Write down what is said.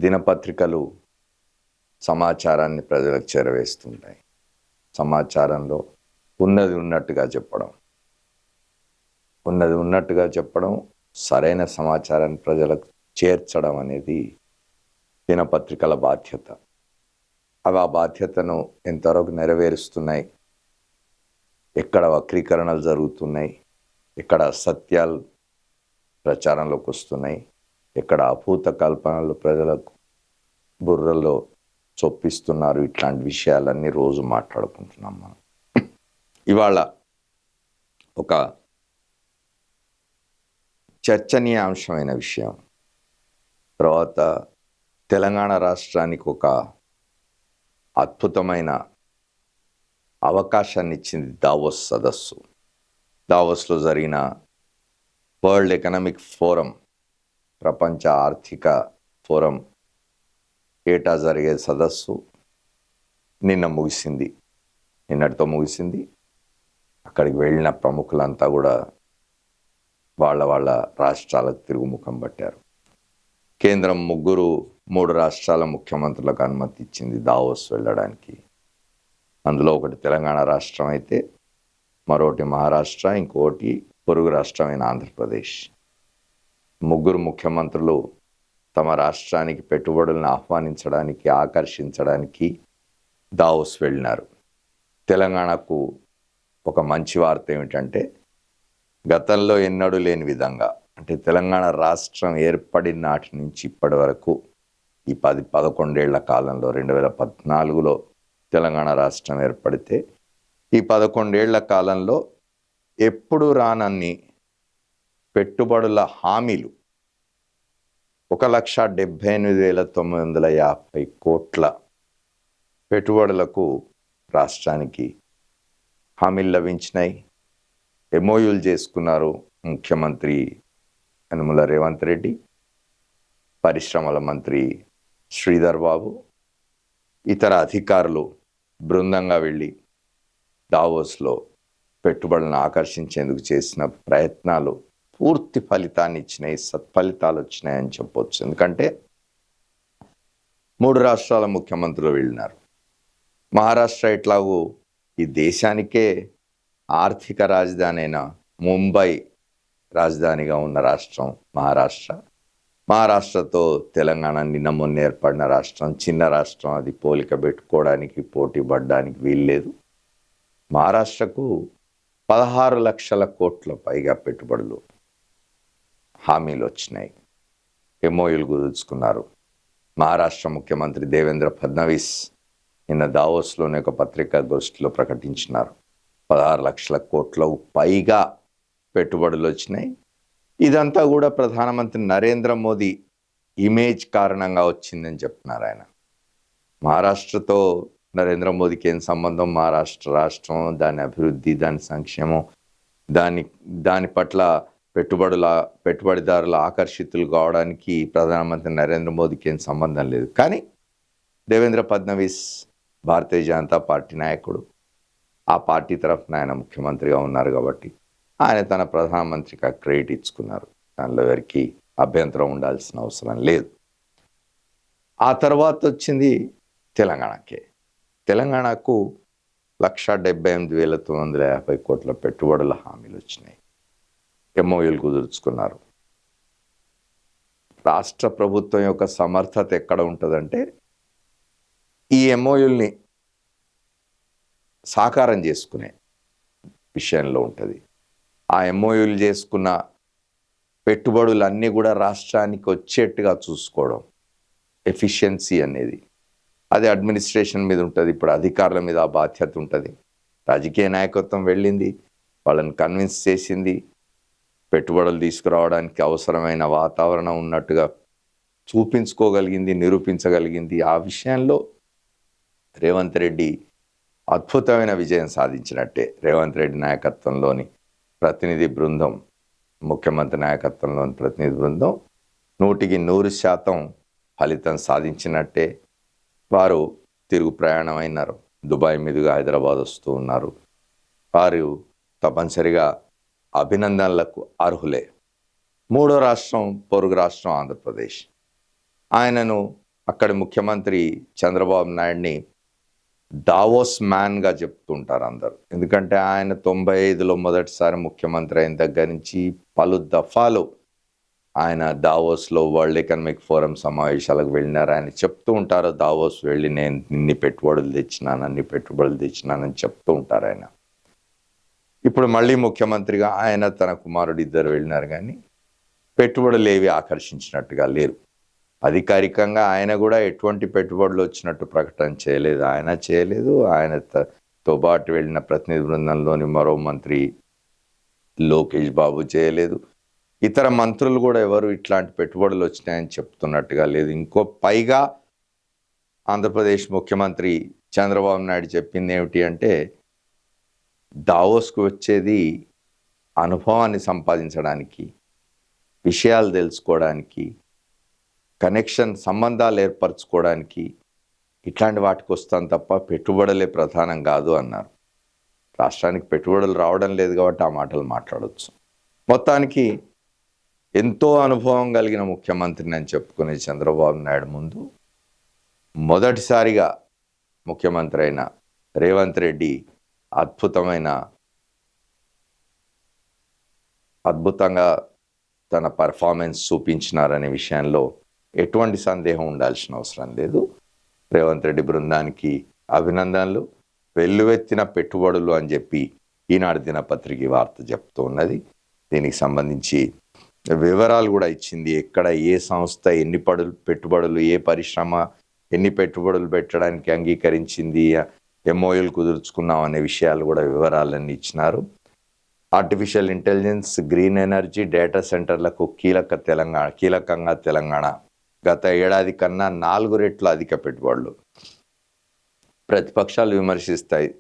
దినపత్రికలు సమాచారాన్ని ప్రజలకు చేరవేస్తుంటాయి. సమాచారంలో ఉన్నది ఉన్నట్టుగా చెప్పడం, సరైన సమాచారాన్ని ప్రజలకు చేర్చడం అనేది దినపత్రికల బాధ్యత. అవి ఆ బాధ్యతను ఎంతవరకు నెరవేరుస్తున్నాయి, ఎక్కడ వక్రీకరణలు జరుగుతున్నాయి, ఎక్కడ అసత్యాలు ప్రచారంలోకి వస్తున్నాయి, ఎక్కడ అభూత కల్పనలు ప్రజలకు బుర్రల్లో చొప్పిస్తున్నారు, ఇట్లాంటి విషయాలన్నీ రోజు మాట్లాడుకుంటున్నాం మనం. ఇవాళ ఒక చర్చనీయాంశమైన విషయం, తర్వాత తెలంగాణ రాష్ట్రానికి ఒక అద్భుతమైన అవకాశాన్ని ఇచ్చింది దావోస్ సదస్సు. దావోస్లో జరిగిన వరల్డ్ ఎకనామిక్ ఫోరం, ప్రపంచ ఆర్థిక ఫోరం ఏటా జరిగే సదస్సు నిన్నటితో ముగిసింది. అక్కడికి వెళ్ళిన ప్రముఖులంతా కూడా వాళ్ళ రాష్ట్రాలకు తిరుగుముఖం పట్టారు. కేంద్రం 3 రాష్ట్రాల ముఖ్యమంత్రులకు అనుమతి ఇచ్చింది దావోస్ వెళ్ళడానికి. అందులో ఒకటి తెలంగాణ రాష్ట్రం అయితే, మరొకటి మహారాష్ట్ర, ఇంకోటి పొరుగు రాష్ట్రమైన ఆంధ్రప్రదేశ్. 3 ముఖ్యమంత్రులు తమ రాష్ట్రానికి పెట్టుబడులను ఆహ్వానించడానికి, ఆకర్షించడానికి దావోస్ వెళ్ళినారు. తెలంగాణకు ఒక మంచి వార్త ఏమిటంటే, గతంలో ఎన్నడూ లేని విధంగా, అంటే తెలంగాణ రాష్ట్రం ఏర్పడిన నాటి నుంచి ఇప్పటి వరకు ఈ 11 ఏళ్ల కాలంలో, 2014లో తెలంగాణ రాష్ట్రం ఏర్పడితే ఈ 11 ఏళ్ల కాలంలో ఎప్పుడు రానన్ని పెట్టుబడుల హామీలు 1,78,950 కోట్ల పెట్టుబడులకు రాష్ట్రానికి హామీలు లభించినాయి. ఎంఓయూలు చేసుకున్నారు ముఖ్యమంత్రి యనమల రేవంత్ రెడ్డి, పరిశ్రమల మంత్రి శ్రీధర్ బాబు, ఇతర అధికారులు బృందంగా వెళ్ళి దావోస్లో పెట్టుబడులను ఆకర్షించేందుకు చేసిన ప్రయత్నాలు పూర్తి ఫలితాన్ని ఇచ్చినాయి, సత్ఫలితాలు వచ్చినాయని చెప్పొచ్చు. ఎందుకంటే 3 రాష్ట్రాల ముఖ్యమంత్రులు వెళ్ళినారు. మహారాష్ట్ర ఎట్లాగూ ఈ దేశానికే ఆర్థిక రాజధాని అయిన ముంబై రాజధానిగా ఉన్న రాష్ట్రం మహారాష్ట్రతో తెలంగాణ నిన్న మొన్న ఏర్పడిన రాష్ట్రం, చిన్న రాష్ట్రం, అది పోలిక పెట్టుకోవడానికి, పోటీ పడడానికి వీల్లేదు. మహారాష్ట్రకు 16 లక్షల కోట్ల పైగా పెట్టుబడులు హామీలు వచ్చినాయి, ఎంఓయూలు కుదుర్చుకున్నారు. మహారాష్ట్ర ముఖ్యమంత్రి దేవేంద్ర ఫడ్నవీస్ నిన్న దావోస్లోని ఒక పత్రికాగోష్ఠిలో ప్రకటించినారు, 16 లక్షల కోట్లకు పైగా పెట్టుబడులు వచ్చినాయి. ఇదంతా కూడా ప్రధానమంత్రి నరేంద్ర మోదీ ఇమేజ్ కారణంగా వచ్చిందని చెప్తున్నారు ఆయన. మహారాష్ట్రతో నరేంద్ర మోదీకి ఏం సంబంధం? మహారాష్ట్ర రాష్ట్రం, దాని అభివృద్ధి, దాని సంక్షేమం, దాని పట్ల పెట్టుబడిదారులు ఆకర్షితులు కావడానికి ప్రధానమంత్రి నరేంద్ర మోదీకి ఏం సంబంధం లేదు. కానీ దేవేంద్ర ఫడ్నవీస్ భారతీయ జనతా పార్టీ నాయకుడు, ఆ పార్టీ తరఫున ఆయన ముఖ్యమంత్రిగా ఉన్నారు కాబట్టి ఆయన తన ప్రధానమంత్రికి ఆ క్రెడిట్ ఇచ్చుకున్నారు. దానిలో ఎవరికి అభ్యంతరం ఉండాల్సిన అవసరం లేదు. ఆ తర్వాత వచ్చింది తెలంగాణకు 1,78,950 కోట్ల పెట్టుబడుల హామీలు వచ్చినాయి, ఎంఓయూలు కుదుర్చుకున్నారు. రాష్ట్ర ప్రభుత్వం యొక్క సమర్థత ఎక్కడ ఉంటుందంటే ఈ ఎంఓయూల్ని సాకారం చేసుకునే విషయంలో ఉంటుంది. ఆ ఎంఓయూలు చేసుకున్న పెట్టుబడులన్నీ కూడా రాష్ట్రానికి వచ్చేట్టుగా చూసుకోవడం, ఎఫిషియన్సీ అనేది, అది అడ్మినిస్ట్రేషన్ మీద ఉంటుంది. ఇప్పుడు అధికారుల మీద ఆ బాధ్యత ఉంటుంది. రాజకీయ నాయకత్వం వెళ్ళింది, వాళ్ళని కన్విన్స్ చేసింది, పెట్టుబడులు తీసుకురావడానికి అవసరమైన వాతావరణం ఉన్నట్టుగా చూపించుకోగలిగింది, నిరూపించగలిగింది. ఆ విషయంలో రేవంత్ రెడ్డి అద్భుతమైన విజయం సాధించినట్టే. రేవంత్ రెడ్డి నాయకత్వంలోని ప్రతినిధి బృందం, ముఖ్యమంత్రి నాయకత్వంలోని ప్రతినిధి బృందం 100% ఫలితం సాధించినట్టే. వారు తిరుగు ప్రయాణం అయినారు, దుబాయ్ మీదుగా హైదరాబాద్ వస్తూ ఉన్నారు. వారు తప్పనిసరిగా అభినందనలకు అర్హులే. 3వ రాష్ట్రం, పొరుగు రాష్ట్రం ఆంధ్రప్రదేశ్. ఆయనను అక్కడి ముఖ్యమంత్రి చంద్రబాబు నాయుడిని దావోస్ మ్యాన్గా చెప్తుంటారు అందరు. ఎందుకంటే ఆయన 95లో మొదటిసారి ముఖ్యమంత్రి అయిన దగ్గర నుంచి పలు దఫాలు ఆయన దావోస్లో వరల్డ్ ఎకనామిక్ ఫోరం సమావేశాలకు వెళ్ళినారు. ఆయన చెప్తూ ఉంటారు, దావోస్ వెళ్ళి నేను అన్ని పెట్టుబడులు తెచ్చినానని చెప్తూ ఉంటారు ఆయన. ఇప్పుడు మళ్ళీ ముఖ్యమంత్రిగా ఆయన తన కుమారుడు ఇద్దరు వెళ్ళినారు, కానీ పెట్టుబడులు ఏవి ఆకర్షించినట్టుగా లేరు. అధికారికంగా ఆయన కూడా ఎటువంటి పెట్టుబడులు వచ్చినట్టు ప్రకటన చేయలేదు. ఆయన చేయలేదు, ఆయనతో పాటు వెళ్ళిన ప్రతినిధి బృందంలోని మరో మంత్రి లోకేష్ బాబు చేయలేదు. ఇతర మంత్రులు కూడా ఎవరు ఇట్లాంటి పెట్టుబడులు వచ్చినాయని చెప్తున్నట్టుగా లేదు. ఇంకో పైగా ఆంధ్రప్రదేశ్ ముఖ్యమంత్రి చంద్రబాబు నాయుడు చెప్పింది ఏమిటి అంటే, దావోస్కు వచ్చేది అనుభవాన్ని సంపాదించడానికి, విషయాలు తెలుసుకోవడానికి, సంబంధాలు ఏర్పరచుకోవడానికి, ఇట్లాంటి వాటికి వస్తాను తప్ప పెట్టుబడులే ప్రధానం కాదు అన్నారు. రాష్ట్రానికి పెట్టుబడులు రావడం లేదు కాబట్టి ఆ మాటలు మాట్లాడవచ్చు. మొత్తానికి ఎంతో అనుభవం కలిగిన ముఖ్యమంత్రిని అని చెప్పుకునే చంద్రబాబు నాయుడు ముందు మొదటిసారిగా ముఖ్యమంత్రి అయిన రేవంత్ రెడ్డి అద్భుతంగా తన పర్ఫార్మెన్స్ చూపించినారనే విషయంలో ఎటువంటి సందేహం ఉండాల్సిన అవసరం లేదు. రేవంత్ రెడ్డి బృందానికి అభినందనలు. వెల్లువెత్తిన పెట్టుబడులు అని చెప్పి ఈనాడు దినపత్రిక వార్త చెప్తూ ఉన్నది. దీనికి సంబంధించి వివరాలు కూడా ఇచ్చింది. ఎక్కడ ఏ సంస్థ ఎన్ని పెట్టుబడులు, ఏ పరిశ్రమ ఎన్ని పెట్టుబడులు పెట్టడానికి అంగీకరించింది, ఎంఓయూలు కుదుర్చుకున్నాం అనే విషయాలు కూడా వివరాలన్నీ ఇచ్చినారు. Artificial intelligence, green energy, data సెంటర్లకు కీలకంగా తెలంగాణ గత ఏడాది కన్నా 4 రెట్లు అధిక పెట్టుబడులు. ప్రతిపక్షాలు విమర్శిస్తాయి,